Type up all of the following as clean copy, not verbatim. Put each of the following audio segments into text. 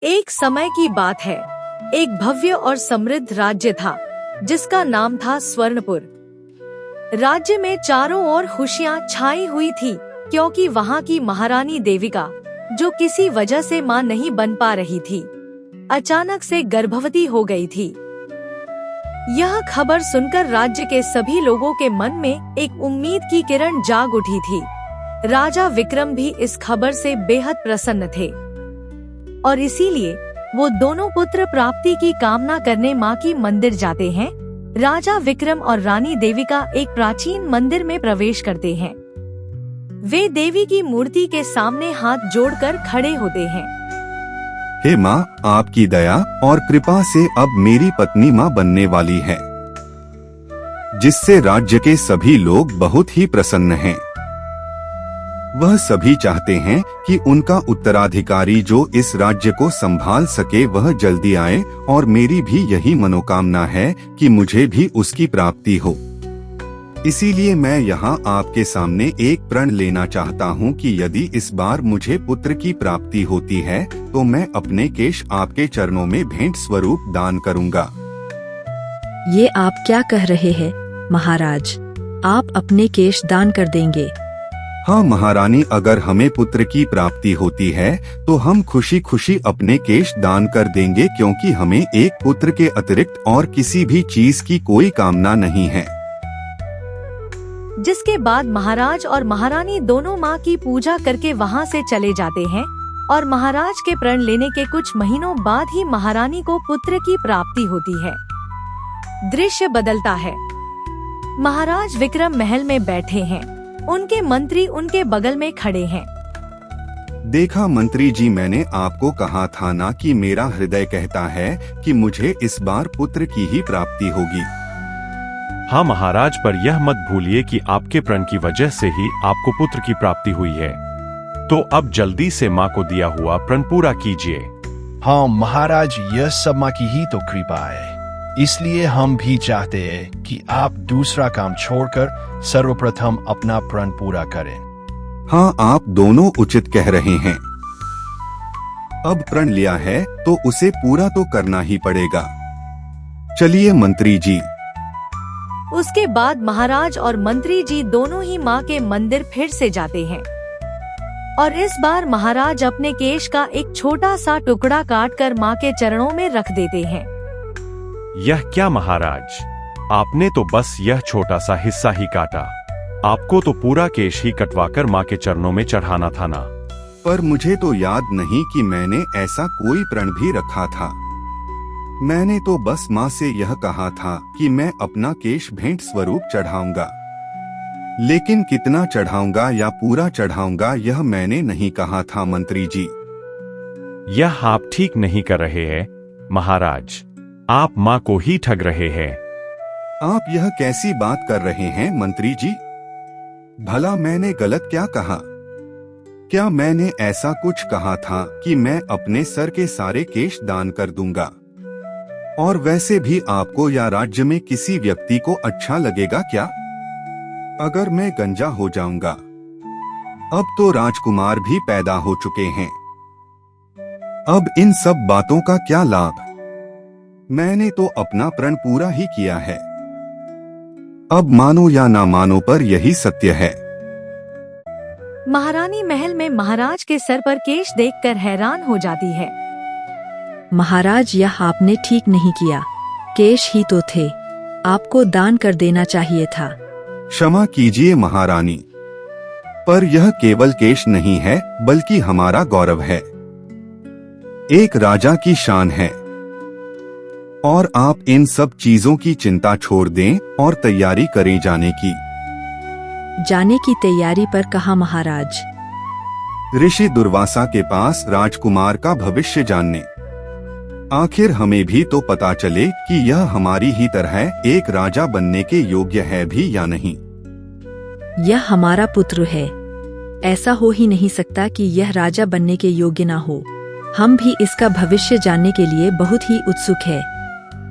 एक समय की बात है। एक भव्य और समृद्ध राज्य था जिसका नाम था स्वर्णपुर। राज्य में चारों ओर खुशियां छाई हुई थी क्योंकि वहां की महारानी देविका, जो किसी वजह से मां नहीं बन पा रही थी, अचानक से गर्भवती हो गई थी। यह खबर सुनकर राज्य के सभी लोगों के मन में एक उम्मीद की किरण जाग उठी थी। राजा विक्रम भी इस खबर से बेहद प्रसन्न थे और इसीलिए वो दोनों पुत्र प्राप्ति की कामना करने मां की मंदिर जाते हैं। राजा विक्रम और रानी देविका एक प्राचीन मंदिर में प्रवेश करते हैं। वे देवी की मूर्ति के सामने हाथ जोड़कर खड़े होते हैं। हे माँ, आपकी दया और कृपा से अब मेरी पत्नी माँ बनने वाली है, जिससे राज्य के सभी लोग बहुत ही प्रसन्न हैं। वह सभी चाहते हैं कि उनका उत्तराधिकारी जो इस राज्य को संभाल सके वह जल्दी आए और मेरी भी यही मनोकामना है कि मुझे भी उसकी प्राप्ति हो। इसीलिए मैं यहाँ आपके सामने एक प्रण लेना चाहता हूँ कि यदि इस बार मुझे पुत्र की प्राप्ति होती है तो मैं अपने केश आपके चरणों में भेंट स्वरूप दान करूँगा। ये आप क्या कह रहे हैं महाराज? आप अपने केश दान कर देंगे? हाँ महारानी, अगर हमें पुत्र की प्राप्ति होती है तो हम खुशी खुशी अपने केश दान कर देंगे, क्योंकि हमें एक पुत्र के अतिरिक्त और किसी भी चीज की कोई कामना नहीं है। जिसके बाद महाराज और महारानी दोनों माँ की पूजा करके वहाँ से चले जाते हैं और महाराज के प्रण लेने के कुछ महीनों बाद ही महारानी को पुत्र की प्राप्ति होती है। दृश्य बदलता है। महाराज विक्रम महल में बैठे हैं। उनके मंत्री उनके बगल में खड़े हैं। देखा मंत्री जी, मैंने आपको कहा था ना कि मेरा हृदय कहता है कि मुझे इस बार पुत्र की ही प्राप्ति होगी। हाँ महाराज, पर यह मत भूलिए कि आपके प्रण की वजह से ही आपको पुत्र की प्राप्ति हुई है। तो अब जल्दी से माँ को दिया हुआ प्रण पूरा कीजिए। हाँ महाराज, यह सब माँ की ही तो कृपा है, इसलिए हम भी चाहते हैं कि आप दूसरा काम छोड़कर सर्वप्रथम अपना प्रण पूरा करें। हाँ, आप दोनों उचित कह रहे हैं। अब प्रण लिया है तो उसे पूरा तो करना ही पड़ेगा। चलिए मंत्री जी। उसके बाद महाराज और मंत्री जी दोनों ही माँ के मंदिर फिर से जाते हैं और इस बार महाराज अपने केश का एक छोटा सा टुकड़ा काटकर माँ के चरणों में रख देते हैं। यह क्या महाराज, आपने तो बस यह छोटा सा हिस्सा ही काटा। आपको तो पूरा केश ही कटवाकर माँ के चरणों में चढ़ाना था ना। पर मुझे तो याद नहीं कि मैंने ऐसा कोई प्रण भी रखा था। मैंने तो बस माँ से यह कहा था कि मैं अपना केश भेंट स्वरूप चढ़ाऊंगा, लेकिन कितना चढ़ाऊंगा या पूरा चढ़ाऊंगा यह मैंने नहीं कहा था मंत्री जी। यह आप ठीक नहीं कर रहे हैं महाराज, आप माँ को ही ठग रहे हैं। आप यह कैसी बात कर रहे हैं मंत्री जी? भला मैंने गलत क्या कहा? क्या मैंने ऐसा कुछ कहा था कि मैं अपने सर के सारे केश दान कर दूंगा? और वैसे भी आपको या राज्य में किसी व्यक्ति को अच्छा लगेगा क्या अगर मैं गंजा हो जाऊंगा? अब तो राजकुमार भी पैदा हो चुके हैं। अब इन सब बातों का क्या लाभ? मैंने तो अपना प्रण पूरा ही किया है। अब मानो या ना मानो पर यही सत्य है। महारानी महल में महाराज के सर पर केश देखकर हैरान हो जाती है। महाराज, यह आपने ठीक नहीं किया। केश ही तो थे, आपको दान कर देना चाहिए था। क्षमा कीजिए महारानी, पर यह केवल केश नहीं है बल्कि हमारा गौरव है, एक राजा की शान है। और आप इन सब चीजों की चिंता छोड़ दें और तैयारी करें जाने की। जाने की तैयारी पर कहा महाराज? ऋषि दुर्वासा के पास राजकुमार का भविष्य जानने। आखिर हमें भी तो पता चले कि यह हमारी ही तरह एक राजा बनने के योग्य है भी या नहीं। यह हमारा पुत्र है, ऐसा हो ही नहीं सकता कि यह राजा बनने के योग्य ना हो। हम भी इसका भविष्य जानने के लिए बहुत ही उत्सुक है।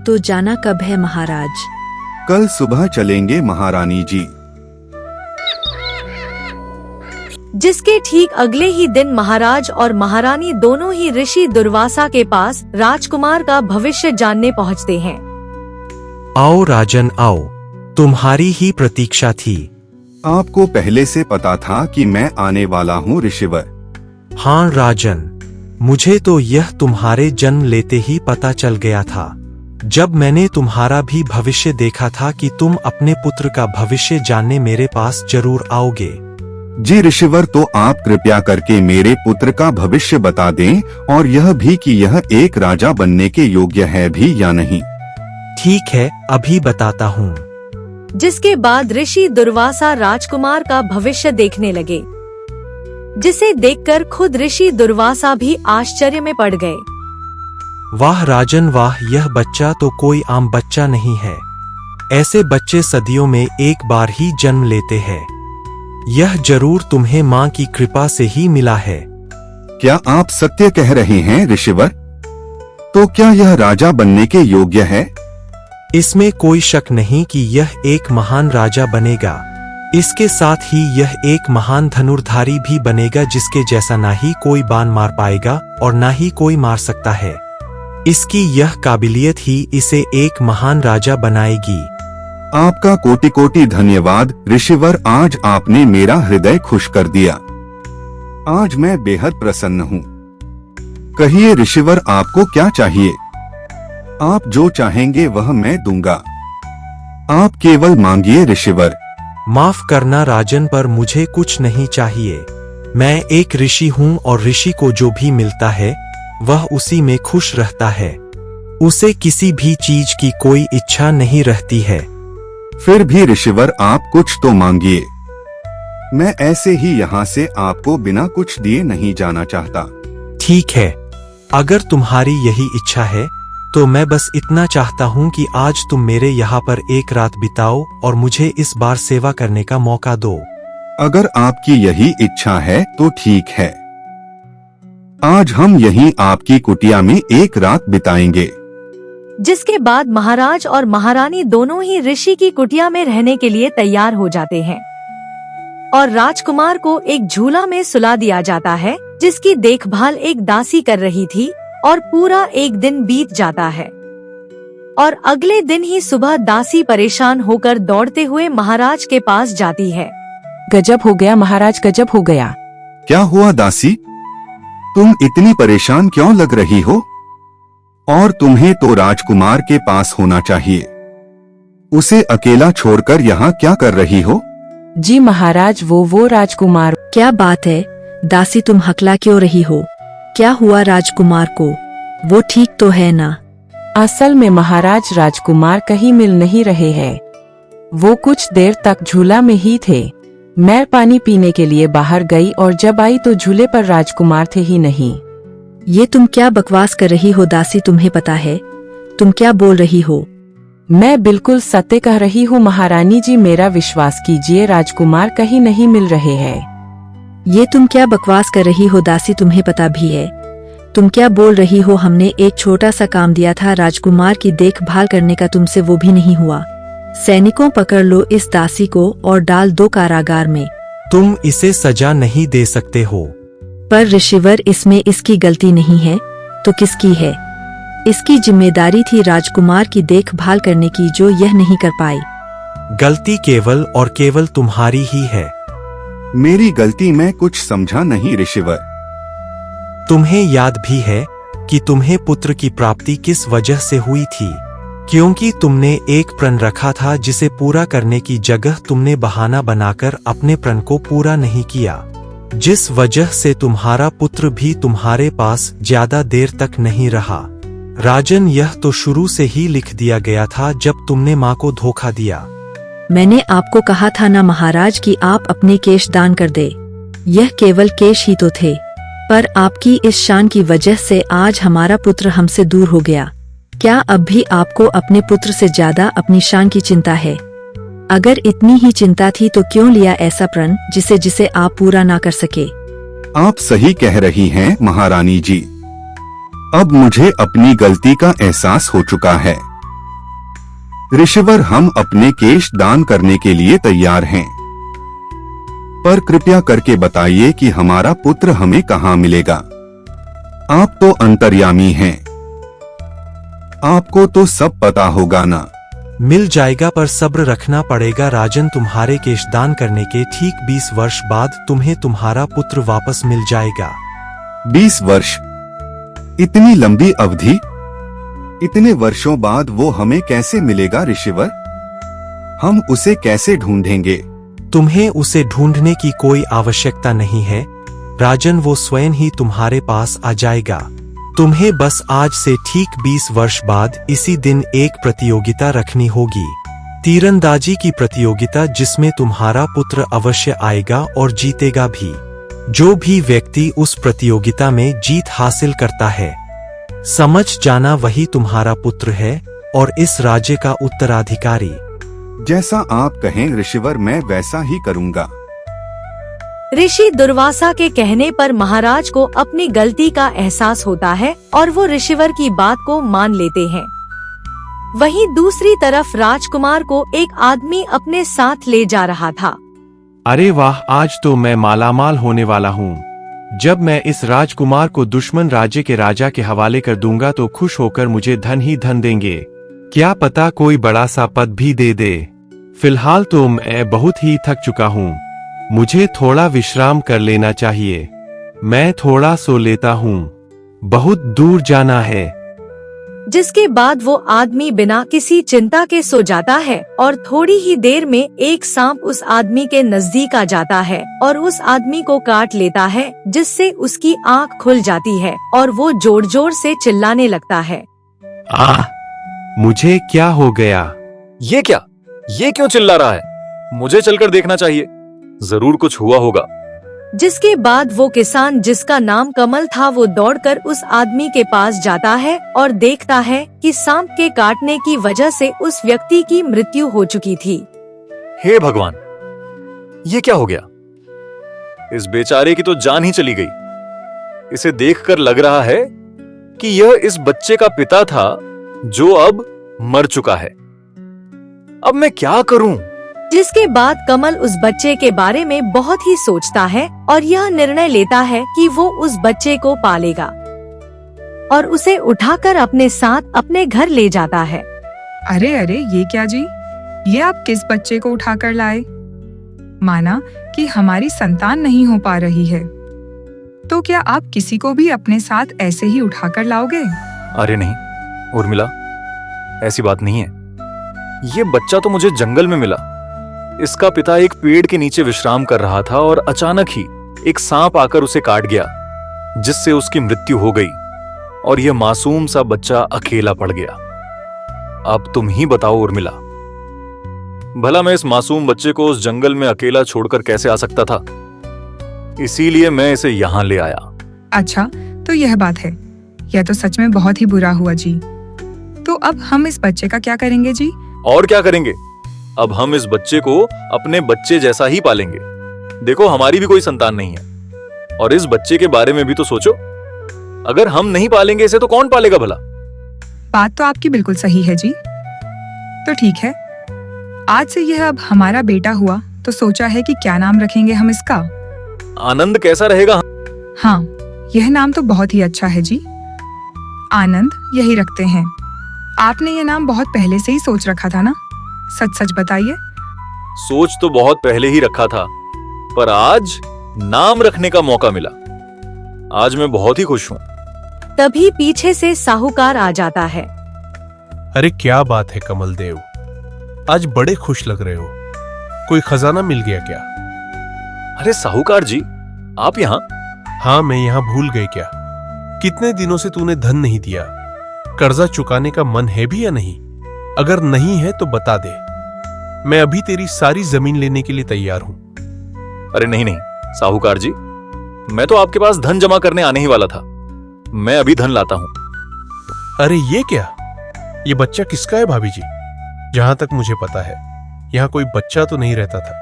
तो जाना कब है महाराज? कल सुबह चलेंगे महारानी जी। जिसके ठीक अगले ही दिन महाराज और महारानी दोनों ही ऋषि दुर्वासा के पास राजकुमार का भविष्य जानने पहुँचते हैं। आओ राजन आओ, तुम्हारी ही प्रतीक्षा थी। आपको पहले से पता था कि मैं आने वाला हूँ ऋषिवर। हाँ राजन, मुझे तो यह तुम्हारे जन्म लेते ही पता चल गया था। जब मैंने तुम्हारा भी भविष्य देखा था कि तुम अपने पुत्र का भविष्य जानने मेरे पास जरूर आओगे। जी ऋषिवर, तो आप कृपया करके मेरे पुत्र का भविष्य बता दें और यह भी कि यह एक राजा बनने के योग्य है भी या नहीं। ठीक है, अभी बताता हूँ। जिसके बाद ऋषि दुर्वासा राजकुमार का भविष्य देखने लगे, जिसे देखकर खुद ऋषि दुर्वासा भी आश्चर्य में पड़ गए। वाह राजन वाह, यह बच्चा तो कोई आम बच्चा नहीं है। ऐसे बच्चे सदियों में एक बार ही जन्म लेते हैं। यह जरूर तुम्हें माँ की कृपा से ही मिला है। क्या आप सत्य कह रहे हैं ऋषिवर? तो क्या यह राजा बनने के योग्य है? इसमें कोई शक नहीं कि यह एक महान राजा बनेगा। इसके साथ ही यह एक महान धनुर्धारी भी बनेगा, जिसके जैसा ना ही कोई बाण मार पाएगा और ना ही कोई मार सकता है। इसकी यह काबिलियत ही इसे एक महान राजा बनाएगी। आपका कोटि कोटि धन्यवाद ऋषिवर, आज आपने मेरा हृदय खुश कर दिया। आज मैं बेहद प्रसन्न हूँ। कहिए ऋषिवर, आपको क्या चाहिए? आप जो चाहेंगे वह मैं दूंगा। आप केवल मांगिए ऋषिवर। माफ करना राजन, पर मुझे कुछ नहीं चाहिए। मैं एक ऋषि हूँ और ऋषि को जो भी मिलता है वह उसी में खुश रहता है। उसे किसी भी चीज की कोई इच्छा नहीं रहती है। फिर भी ऋषिवर, आप कुछ तो मांगिए। मैं ऐसे ही यहाँ से आपको बिना कुछ दिए नहीं जाना चाहता। ठीक है, अगर तुम्हारी यही इच्छा है तो मैं बस इतना चाहता हूँ कि आज तुम मेरे यहाँ पर एक रात बिताओ और मुझे इस बार सेवा करने का मौका दो। अगर आपकी यही इच्छा है तो ठीक है। आज हम यहीं आपकी कुटिया में एक रात बिताएंगे। जिसके बाद महाराज और महारानी दोनों ही ऋषि की कुटिया में रहने के लिए तैयार हो जाते हैं और राजकुमार को एक झूला में सुला दिया जाता है, जिसकी देखभाल एक दासी कर रही थी। और पूरा एक दिन बीत जाता है और अगले दिन ही सुबह दासी परेशान होकर दौड़ते हुए महाराज के पास जाती है। गजब हो गया महाराज, गजब हो गया। क्या हुआ दासी? तुम इतनी परेशान क्यों लग रही हो? और तुम्हें तो राजकुमार के पास होना चाहिए। उसे अकेला छोड़कर यहाँ क्या कर रही हो? जी महाराज, वो राजकुमार। क्या बात है दासी, तुम हकला क्यों रही हो? क्या हुआ राजकुमार को? वो ठीक तो है ना? असल में महाराज, राजकुमार कहीं मिल नहीं रहे हैं। वो कुछ देर तक झूला में ही थे। मैं पानी पीने के लिए बाहर गई और जब आई तो झूले पर राजकुमार थे ही नहीं। ये तुम क्या बकवास कर रही हो दासी, तुम्हें पता है तुम क्या बोल रही हो? मैं बिल्कुल सत्य कह रही हूँ महारानी जी, मेरा विश्वास कीजिए, राजकुमार कहीं नहीं मिल रहे हैं। ये तुम क्या बकवास कर रही हो दासी, तुम्हें पता भी है तुम क्या बोल रही हो? हमने एक छोटा सा काम दिया था राजकुमार की देखभाल करने का, तुमसे वो भी नहीं हुआ। सैनिकों, पकड़ लो इस दासी को और डाल दो कारागार में। तुम इसे सजा नहीं दे सकते हो। पर ऋषिवर, इसमें इसकी गलती नहीं है तो किसकी है? इसकी जिम्मेदारी थी राजकुमार की देखभाल करने की, जो यह नहीं कर पाई। गलती केवल और केवल तुम्हारी ही है। मेरी गलती? मैं कुछ समझा नहीं ऋषिवर। तुम्हें याद भी है कि तुम्हें पुत्र की प्राप्ति किस वजह से हुई थी? क्योंकि तुमने एक प्रण रखा था, जिसे पूरा करने की जगह तुमने बहाना बनाकर अपने प्रण को पूरा नहीं किया, जिस वजह से तुम्हारा पुत्र भी तुम्हारे पास ज्यादा देर तक नहीं रहा। राजन, यह तो शुरू से ही लिख दिया गया था जब तुमने माँ को धोखा दिया। मैंने आपको कहा था ना महाराज कि आप अपने केश दान कर दे। यह केवल केश ही तो थे, पर आपकी इस शान की वजह से आज हमारा पुत्र हमसे दूर हो गया। क्या अब भी आपको अपने पुत्र से ज्यादा अपनी शान की चिंता है? अगर इतनी ही चिंता थी तो क्यों लिया ऐसा प्रण जिसे आप पूरा ना कर सके? आप सही कह रही हैं महारानी जी। अब मुझे अपनी गलती का एहसास हो चुका है। ऋषिवर, हम अपने केश दान करने के लिए तैयार हैं। पर कृपया करके बताइए कि हमारा पुत्र हमें कहाँ मिलेगा। आप तो अंतर्यामी हैं, आपको तो सब पता होगा ना। मिल जाएगा, पर सब्र रखना पड़ेगा राजन। तुम्हारे केशदान करने के ठीक 20 वर्ष बाद तुम्हें तुम्हारा पुत्र वापस मिल जाएगा। 20 वर्ष? इतनी लंबी अवधि? इतने वर्षों बाद वो हमें कैसे मिलेगा ऋषिवर? हम उसे कैसे ढूंढेंगे? तुम्हें उसे ढूंढने की कोई आवश्यकता नहीं है राजन, वो स्वयं ही तुम्हारे पास आ जाएगा। तुम्हें बस आज से ठीक 20 वर्ष बाद इसी दिन एक प्रतियोगिता रखनी होगी, तीरंदाजी की प्रतियोगिता, जिसमें तुम्हारा पुत्र अवश्य आएगा और जीतेगा भी। जो भी व्यक्ति उस प्रतियोगिता में जीत हासिल करता है, समझ जाना वही तुम्हारा पुत्र है और इस राज्य का उत्तराधिकारी। जैसा आप कहें ऋषिवर, मैं वैसा ही करूंगा। ऋषि दुर्वासा के कहने पर महाराज को अपनी गलती का एहसास होता है और वो ऋषिवर की बात को मान लेते हैं। वहीं दूसरी तरफ राजकुमार को एक आदमी अपने साथ ले जा रहा था। अरे वाह, आज तो मैं मालामाल होने वाला हूँ। जब मैं इस राजकुमार को दुश्मन राज्य के राजा के हवाले कर दूंगा तो खुश होकर मुझे धन ही धन देंगे। क्या पता कोई बड़ा सा पद भी दे दे। फिलहाल तो मैं बहुत ही थक चुका हूँ, मुझे थोड़ा विश्राम कर लेना चाहिए। मैं थोड़ा सो लेता हूँ, बहुत दूर जाना है। जिसके बाद वो आदमी बिना किसी चिंता के सो जाता है और थोड़ी ही देर में एक सांप उस आदमी के नजदीक आ जाता है और उस आदमी को काट लेता है, जिससे उसकी आंख खुल जाती है और वो जोर जोर से चिल्लाने लगता है। मुझे क्या हो गया? ये क्या? ये क्यों चिल्ला रहा है? मुझे चलकर देखना चाहिए, जरूर कुछ हुआ होगा। जिसके बाद वो किसान, जिसका नाम कमल था, वो दौड़कर उस आदमी के पास जाता है और देखता है कि सांप के काटने की वजह से उस व्यक्ति की मृत्यु हो चुकी थी। हे भगवान, ये क्या हो गया? इस बेचारे की तो जान ही चली गई। इसे देखकर लग रहा है कि यह इस बच्चे का पिता था जो अब मर चुका है। अब मैं क्या करूं? जिसके बाद कमल उस बच्चे के बारे में बहुत ही सोचता है और यह निर्णय लेता है कि वो उस बच्चे को पालेगा और उसे उठाकर अपने साथ अपने घर ले जाता है। अरे अरे, ये क्या जी? ये आप किस बच्चे को उठाकर लाए? माना कि हमारी संतान नहीं हो पा रही है, तो क्या आप किसी को भी अपने साथ ऐसे ही उठाकर लाओगे? अरे नहीं उर्मिला, ऐसी बात नहीं है। ये बच्चा तो मुझे जंगल में मिला। इसका पिता एक पेड़ के नीचे विश्राम कर रहा था और अचानक ही एक सांप आकर उसे काट गया, जिससे उसकी मृत्यु हो गई और यह मासूम सा बच्चा अकेला पड़ गया। अब तुम ही बताओ उर्मिला, भला मैं इस मासूम बच्चे को उस जंगल में अकेला छोड़कर कैसे आ सकता था? इसीलिए मैं इसे यहाँ ले आया। अच्छा, तो यह बात है। यह तो सच में बहुत ही बुरा हुआ जी। तो अब हम इस बच्चे का क्या करेंगे जी? और क्या करेंगे? अब हम इस बच्चे को अपने बच्चे जैसा ही पालेंगे। देखो, हमारी भी कोई संतान नहीं है और इस बच्चे के बारे में भी तो सोचो। अगर हम नहीं पालेंगे इसे तो कौन पालेगा भला? बात तो आपकी बिल्कुल सही है जी। तो ठीक है, आज से यह अब हमारा बेटा हुआ, तो सोचा है कि क्या नाम रखेंगे हम इसका। आनंद कैसा रहेगा? हाँ, यह नाम तो बहुत ही अच्छा है जी। आनंद यही रखते हैं। आपने यह नाम बहुत पहले से ही सोच रखा था ना? सच सच बताइए। सोच तो बहुत पहले ही रखा था, पर आज नाम रखने का मौका मिला। आज मैं बहुत ही खुश हूँ। तभी पीछे से साहूकार आ जाता है। अरे क्या बात है कमल देव, आज बड़े खुश लग रहे हो। कोई खजाना मिल गया क्या? अरे साहूकार जी, आप यहाँ? हाँ, मैं यहाँ भूल गए क्या? कितने दिनों से तूने धन नहीं दिया। कर्जा चुकाने का मन है भी या नहीं? अगर नहीं है तो बता दे, मैं अभी तेरी सारी जमीन लेने के लिए तैयार हूं। अरे नहीं नहीं साहूकार जी, मैं तो आपके पास धन जमा करने आने ही वाला था। मैं अभी धन लाता हूं। अरे ये क्या? ये बच्चा किसका है भाभी जी? जहां तक मुझे पता है यहाँ कोई बच्चा तो नहीं रहता था।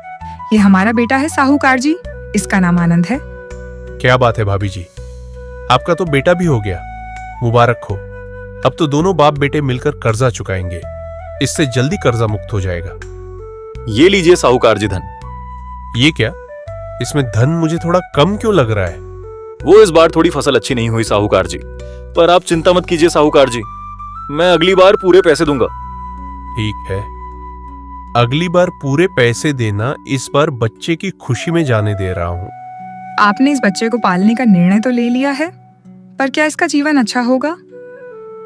ये हमारा बेटा है साहूकार जी, इसका नाम आनंद है। क्या बात है भाभी जी, आपका तो बेटा भी हो गया, मुबारक हो। अब तो दोनों बाप बेटे मिलकर कर्जा चुकाएंगे, इससे जल्दी कर्जा मुक्त हो जाएगा। ये लीजिए साहूकार जी धन। ये क्या? इसमें धन मुझे थोड़ा कम क्यों लग रहा है? वो इस बार थोड़ी फसल अच्छी नहीं हुई साहूकार जी, पर आप चिंता मत कीजिए साहूकार जी, मैं अगली बार पूरे पैसे दूंगा। ठीक है, अगली बार पूरे पैसे देना, इस बार बच्चे की खुशी में जाने दे रहा हूँ। आपने इस बच्चे को पालने का निर्णय तो ले लिया है, पर क्या इसका जीवन अच्छा होगा?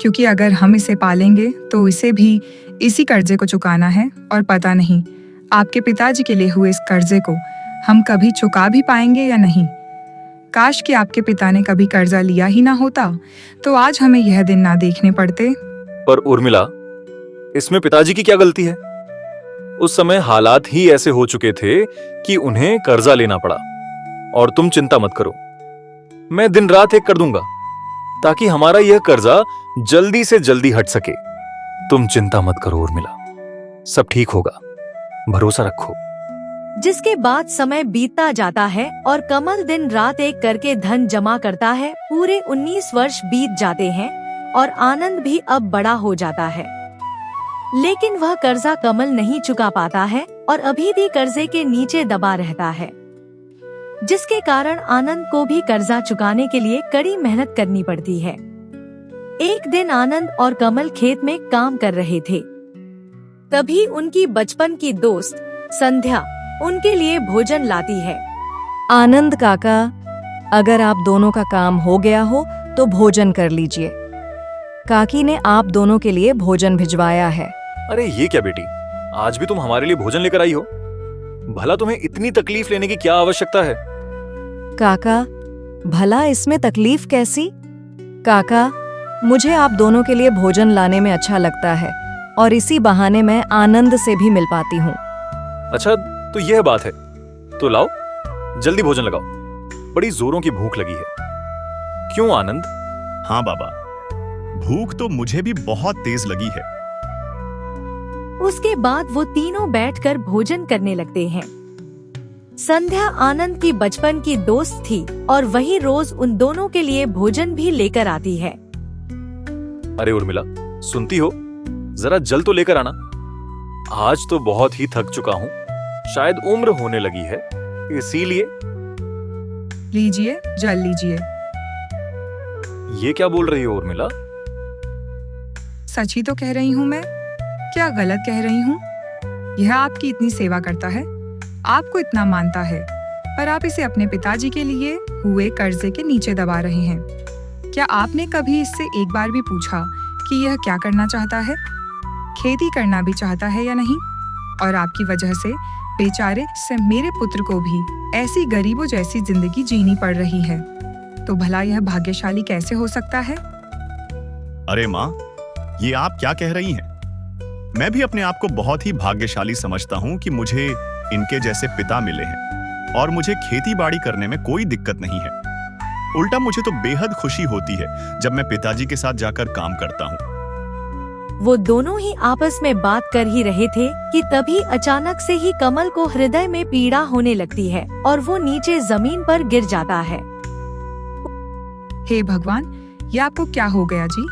क्योंकि अगर हम इसे पालेंगे तो इसे भी इसी कर्जे को चुकाना है, और पता नहीं आपके पिताजी के लिए हुए इस कर्जे को हम कभी चुका भी पाएंगे या नहीं। काश कि आपके पिता ने कभी कर्जा लिया ही ना होता, तो आज हमें यह दिन ना देखने पड़ते। पर उर्मिला, इसमें पिताजी की क्या गलती है? उस समय हालात ही ऐसे हो चुके थे कि उन्हें कर्जा लेना पड़ा। और तुम चिंता मत करो, मैं दिन रात एक कर दूंगा ताकि हमारा यह कर्जा जल्दी से जल्दी हट सके। तुम चिंता मत करो उर्मिला, सब ठीक होगा, भरोसा रखो। जिसके बाद समय बीतता जाता है और कमल दिन रात एक करके धन जमा करता है। पूरे 19 वर्ष बीत जाते हैं और आनंद भी अब बड़ा हो जाता है, लेकिन वह कर्जा कमल नहीं चुका पाता है और अभी भी कर्जे के नीचे दबा रहता है, जिसके कारण आनंद को भी कर्जा चुकाने के लिए कड़ी मेहनत करनी पड़ती है। एक दिन आनंद और कमल खेत में काम कर रहे थे, तभी उनकी बचपन की दोस्त संध्या उनके लिए भोजन लाती है। आनंद काका, अगर आप दोनों का काम हो गया हो तो भोजन कर लीजिए। काकी ने आप दोनों के लिए भोजन भिजवाया है। अरे ये क्या बेटी, आज भी तुम हमारे लिए भोजन लेकर आई हो? भला तुम्हें इतनी तकलीफ लेने की क्या आवश्यकता है? काका, भला इसमें तकलीफ कैसी? काका, मुझे आप दोनों के लिए भोजन लाने में अच्छा लगता है और इसी बहाने मैं आनंद से भी मिल पाती हूँ। अच्छा, तो यह बात है, तो लाओ जल्दी भोजन लगाओ, बड़ी जोरों की भूख लगी है। क्यों आनंद? हाँ बाबा, भूख तो मुझे भी बहुत तेज लगी है। उसके बाद वो तीनों बैठकर भोजन करने लगते हैं। संध्या आनंद की बचपन की दोस्त थी और वही रोज उन दोनों के लिए भोजन भी लेकर आती है। अरे उर्मिला, सुनती हो? जरा जल तो लेकर आना। आज तो बहुत ही थक चुका हूँ, शायद उम्र होने लगी है, इसीलिए। लीजिए, जल लीजिए। ये क्या बोल रही हो उर्मिला? सच ही तो कह रही हूँ मैं, क्या गलत कह रही हूँ? यह आपकी इतनी सेवा करता है, आपको इतना मानता है, पर आप इसे अपने पिताजी के लिए हुए कर्जे के नीचे दबा रहे हैं। क्या आपने कभी इससे एक बार भी पूछा कि यह क्या करना चाहता है? खेती करना भी चाहता है या नहीं? और आपकी वजह से बेचारे से मेरे पुत्र को भी ऐसी गरीबों जैसी जिंदगी जीनी पड़ रही है, तो भला यह भाग्यशाली कैसे हो सकता है? अरे माँ, ये आप क्या कह रही हैं? मैं भी अपने आप को बहुत ही भाग्यशाली समझता हूँ कि मुझे इनके जैसे पिता मिले हैं और मुझे खेती बाड़ी करने में कोई दिक्कत नहीं है। उल्टा मुझे तो बेहद खुशी होती है जब मैं पिताजी के साथ जाकर काम करता हूँ। वो दोनों ही आपस में बात कर ही रहे थे कि तभी अचानक से ही कमल को हृदय में पीड़ा होने लगती है और वो नीचे जमीन पर गिर जाता है। हे भगवान, ये आपको क्या हो गया जी?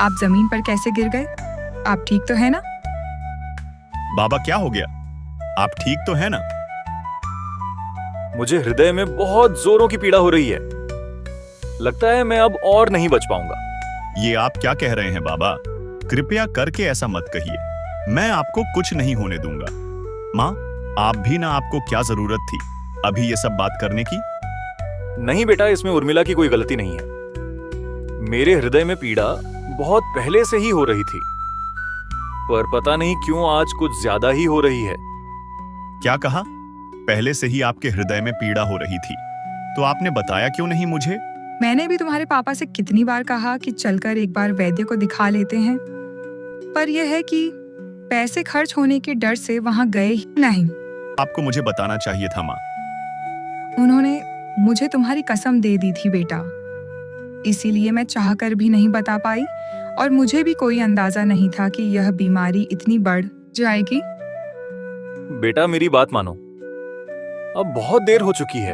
आप जमीन पर कैसे गिर गए? आप ठीक तो है ना? बाबा, क्या हो गया? आप ठीक तो है ना? मुझे हृदय में बहुत जोरों की पीड़ा हो रही है, लगता है मैं अब और नहीं बच पाऊंगा। ये आप क्या कह रहे हैं बाबा? कृपया करके ऐसा मत कहिए, मैं आपको कुछ नहीं होने दूंगा। माँ, आप भी ना, आपको क्या जरूरत थी अभी ये सब बात करने की? नहीं बेटा, इसमें उर्मिला की कोई गलती नहीं है। मेरे हृदय में पीड़ा बहुत पहले से ही हो रही थी, पर पता नहीं क्यों आज कुछ ज्यादा ही हो रही है। क्या कहा? पहले से ही आपके हृदय में पीड़ा हो रही थी, तो आपने बताया क्यों नहीं मुझे? मैंने भी तुम्हारे पापा से कितनी बार कहा कि चलकर एक बार वैद्य को दिखा लेते हैं, पर यह है कि पैसे खर्च होने के डर से वहां गए ही नहीं। आपको मुझे बताना चाहिए था माँ। उन्होंने मुझे तुम्हारी कसम दे दी थी बेटा, इसीलिए मैं चाहकर भी नहीं बता पाई और मुझे भी कोई अंदाजा नहीं था कि यह बीमारी इतनी बढ़ जाएगी। बेटा मेरी बात मानो, अब बहुत देर हो चुकी है।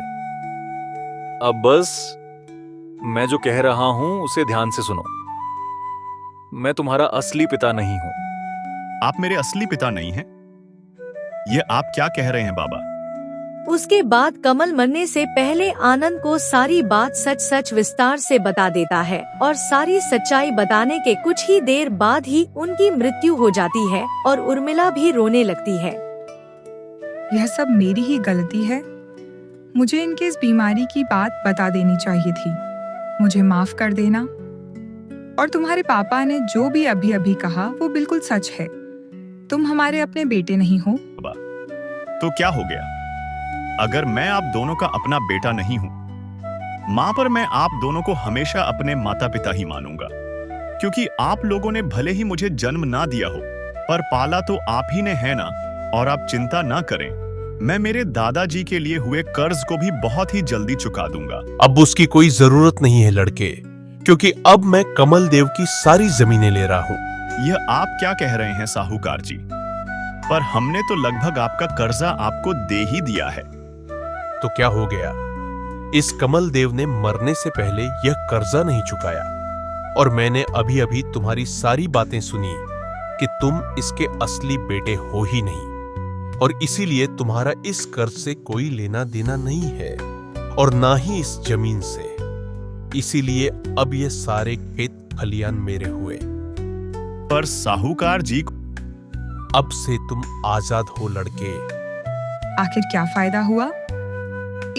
अब बस मैं जो कह रहा हूं उसे ध्यान से सुनो। मैं तुम्हारा असली पिता नहीं हूं। आप मेरे असली पिता नहीं हैं? ये आप क्या कह रहे हैं बाबा? उसके बाद कमल मरने से पहले आनंद को सारी बात सच सच विस्तार से बता देता है और सारी सच्चाई बताने के कुछ ही देर बाद ही उनकी मृत्यु हो जाती है और उर्मिला भी रोने लगती है। यह सब मेरी ही गलती है। मुझे इनके इस बीमारी की बात बता देनी चाहिए थी। मुझे माफ कर देना। और तुम्हारे पापा ने जो भी अभी अभी कहा वो बिल्कुल सच है। तुम हमारे अपने बेटे नहीं हो। तो क्या हो गया? अगर मैं आप दोनों का अपना बेटा नहीं हूं, मां पर मैं आप दोनों को हमेशा अपने माता पिता ही मानूंगा, क्योंकि आप लोगों ने भले ही मुझे जन्म ना दिया हो, पर पाला तो आप ही ने है ना। और आप चिंता ना करें, मैं मेरे दादाजी के लिए हुए कर्ज को भी बहुत ही जल्दी चुका दूंगा। अब उसकी कोई जरूरत नहीं है लड़के, क्योंकि अब मैं कमल देव की सारी जमीनें ले रहा हूं। यह आप क्या कह रहे हैं साहूकार जी? पर हमने तो लगभग आपका कर्जा आपको दे ही दिया है। तो क्या हो गया? इस कमल देव ने मरने से पहले यह कर्जा नहीं चुकाया, और मैंने अभी अभी तुम्हारी सारी बातें सुनी कि तुम इसके असली बेटे हो ही नहीं, और इसीलिए तुम्हारा इस कर्ज से कोई लेना देना नहीं है, और ना ही इस जमीन से। इसीलिए अब ये सारे खेत खलियान मेरे हुए। पर साहूकार जी, अब से तुम आजाद हो लड़के। आखिर क्या फायदा हुआ?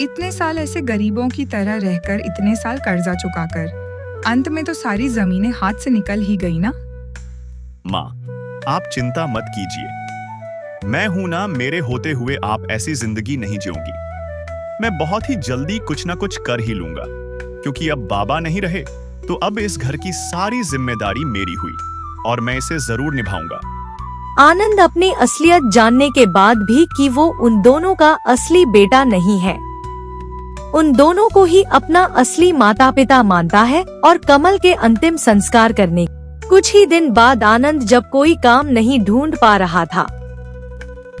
इतने साल ऐसे गरीबों की तरह रहकर, इतने साल कर्जा चुकाकर, अंत में तो सारी जमीनें हाथ से निकल ही गई ना। माँ, आप चिंता मत कीजिए। मैं हूं ना, मेरे होते हुए आप ऐसी जिंदगी नहीं जियोगी। मैं बहुत ही जल्दी कुछ ना कुछ कर ही लूंगा, क्योंकि अब बाबा नहीं रहे, तो अब इस घर की सारी जिम्मेदारी मेरी हुई और मैं इसे जरूर निभाऊंगा। आनंद अपनी असलियत जानने के बाद भी कि वो उन दोनों का असली बेटा नहीं है, उन दोनों को ही अपना असली माता पिता मानता है और कमल के अंतिम संस्कार करने कुछ ही दिन बाद आनंद जब कोई काम नहीं ढूंढ पा रहा था,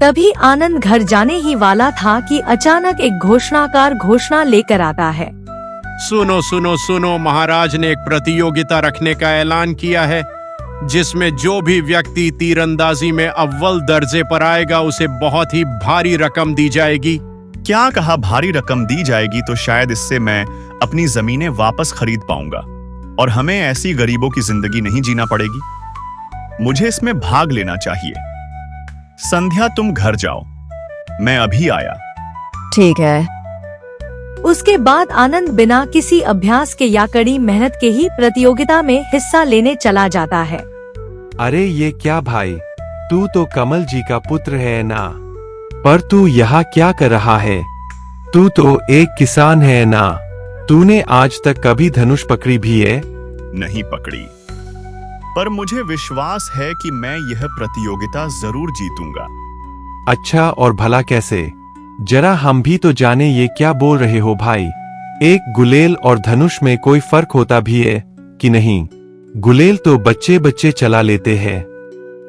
तभी आनंद घर जाने ही वाला था कि अचानक एक घोषणाकार घोषणा लेकर आता है। सुनो सुनो सुनो, महाराज ने एक प्रतियोगिता रखने का ऐलान किया है, जिसमें जो भी व्यक्ति तीरंदाजी में अव्वल दर्जे पर आएगा उसे बहुत ही भारी रकम दी जाएगी। क्या कहा? भारी रकम दी जाएगी? तो शायद इससे मैं अपनी जमीनें वापस खरीद पाऊंगा और हमें ऐसी गरीबों की जिंदगी नहीं जीना पड़ेगी। मुझे इसमें भाग लेना चाहिए। संध्या, तुम घर जाओ, मैं अभी आया। ठीक है। उसके बाद आनंद बिना किसी अभ्यास के या कड़ी मेहनत के ही प्रतियोगिता में हिस्सा लेने चला जाता है। अरे ये क्या भाई, तू तो कमल जी का पुत्र है ना? पर तू यहाँ क्या कर रहा है? तू तो एक किसान है ना? तूने आज तक कभी धनुष पकड़ी भी है? नहीं पकड़ी, पर मुझे विश्वास है कि मैं यह प्रतियोगिता जरूर जीतूंगा। अच्छा, और भला कैसे? जरा हम भी तो जाने ये क्या बोल रहे हो भाई। एक गुलेल और धनुष में कोई फर्क होता भी है कि नहीं? गुलेल तो बच्चे बच्चे चला लेते हैं,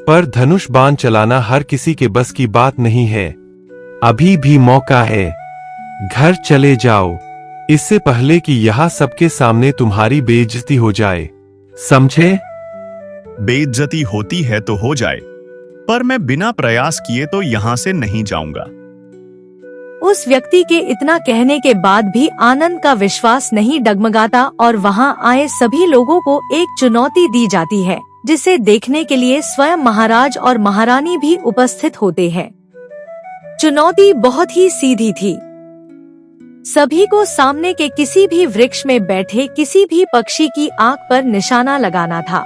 पर धनुष बाण चलाना हर किसी के बस की बात नहीं है। अभी भी मौका है, घर चले जाओ, इससे पहले कि यहाँ सबके सामने तुम्हारी बेइज्जती हो जाए, समझे? बेइज्जती होती है तो हो जाए, पर मैं बिना प्रयास किए तो यहाँ से नहीं जाऊंगा। उस व्यक्ति के इतना कहने के बाद भी आनंद का विश्वास नहीं डगमगाता और वहां आए सभी लोगों को एक चुनौती दी जाती है, जिसे देखने के लिए स्वयं महाराज और महारानी भी उपस्थित होते हैं। चुनौती बहुत ही सीधी थी। सभी को सामने के किसी भी वृक्ष में बैठे किसी भी पक्षी की आंख पर निशाना लगाना था।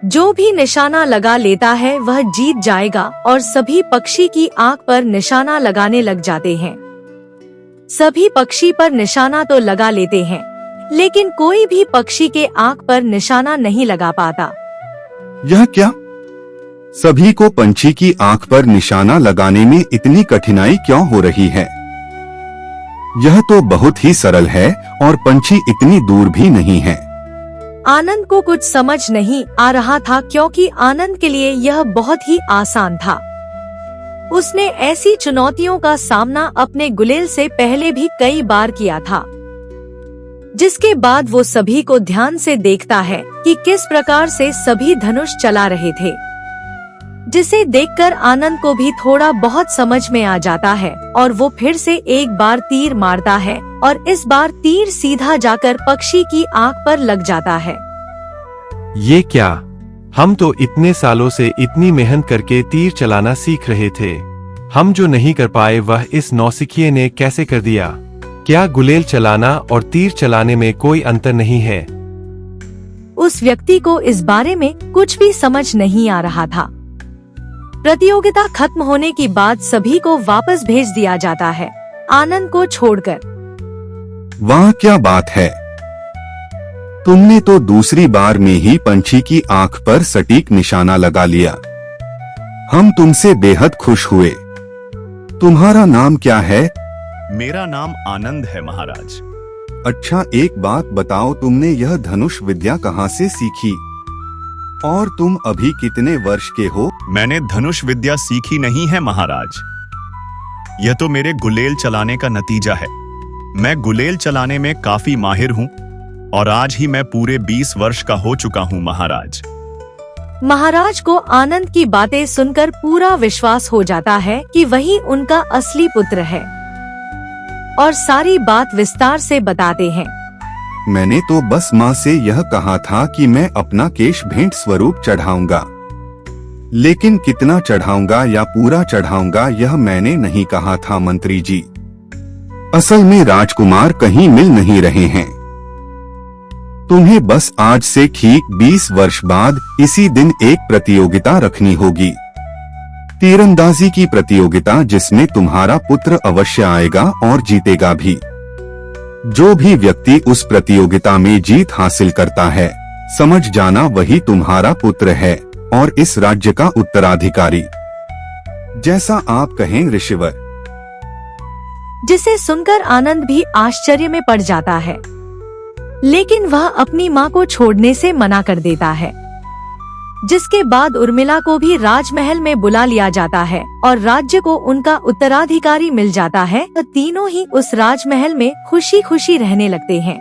जो भी निशाना लगा लेता है वह जीत जाएगा और सभी पक्षी की आंख पर निशाना लगाने लग जाते हैं। सभी पक्षी पर निशाना तो लगा लेते हैं, लेकिन कोई भी पक्षी के आंख पर निशाना नहीं लगा पाता। यह क्या? सभी को पंछी की आंख पर निशाना लगाने में इतनी कठिनाई क्यों हो रही है? यह तो बहुत ही सरल है और पंछी इतनी दूर भी नहीं है। आनंद को कुछ समझ नहीं आ रहा था, क्योंकि आनंद के लिए यह बहुत ही आसान था। उसने ऐसी चुनौतियों का सामना अपने गुलेल से पहले भी कई बार किया था, जिसके बाद वो सभी को ध्यान से देखता है कि किस प्रकार से सभी धनुष चला रहे थे। जिसे देखकर आनंद को भी थोड़ा बहुत समझ में आ जाता है और वो फिर से एक बार तीर मारता है और इस बार तीर सीधा जाकर पक्षी की आंख पर लग जाता है। ये क्या? हम तो इतने सालों से इतनी मेहनत करके तीर चलाना सीख रहे थे। हम जो नहीं कर पाए वह इस नौसिखिए ने कैसे कर दिया? क्या गुलेल चलाना और तीर चलाने में कोई अंतर नहीं है? उस व्यक्ति को इस बारे में कुछ भी समझ नहीं आ रहा था। प्रतियोगिता खत्म होने के बाद सभी को वापस भेज दिया जाता है, आनंद को छोड़कर। वाह क्या बात है, तुमने तो दूसरी बार में ही पंछी की आंख पर सटीक निशाना लगा लिया। हम तुमसे बेहद खुश हुए। तुम्हारा नाम क्या है? मेरा नाम आनंद है महाराज। अच्छा एक बात बताओ, तुमने यह धनुष विद्या कहाँ से सीखी और तुम अभी कितने वर्ष के हो? मैंने धनुष विद्या सीखी नहीं है महाराज, यह तो मेरे गुलेल चलाने का नतीजा है। मैं गुलेल चलाने में काफी माहिर हूँ और आज ही मैं पूरे 20 वर्ष का हो चुका हूँ महाराज। महाराज को आनंद की बातें सुनकर पूरा विश्वास हो जाता है कि वही उनका असली पुत्र है और सारी बात विस्तार से बताते हैं। मैंने तो बस माँ से यह कहा था कि मैं अपना केश भेंट स्वरूप चढ़ाऊंगा, लेकिन कितना चढ़ाऊंगा या पूरा चढ़ाऊंगा यह मैंने नहीं कहा था मंत्री जी। असल में राजकुमार कहीं मिल नहीं रहे हैं। तुम्हें बस आज से ठीक 20 वर्ष बाद इसी दिन एक प्रतियोगिता रखनी होगी, तीरंदाजी की प्रतियोगिता, जिसमें तुम्हारा पुत्र अवश्य आएगा और जीतेगा भी। जो भी व्यक्ति उस प्रतियोगिता में जीत हासिल करता है, समझ जाना वही तुम्हारा पुत्र है और इस राज्य का उत्तराधिकारी। जैसा आप कहें ऋषिवर। जिसे सुनकर आनंद भी आश्चर्य में पड़ जाता है, लेकिन वह अपनी माँ को छोड़ने से मना कर देता है। जिसके बाद उर्मिला को भी राजमहल में बुला लिया जाता है और राज्य को उनका उत्तराधिकारी मिल जाता है। तीनों ही उस राजमहल में खुशी खुशी रहने लगते हैं।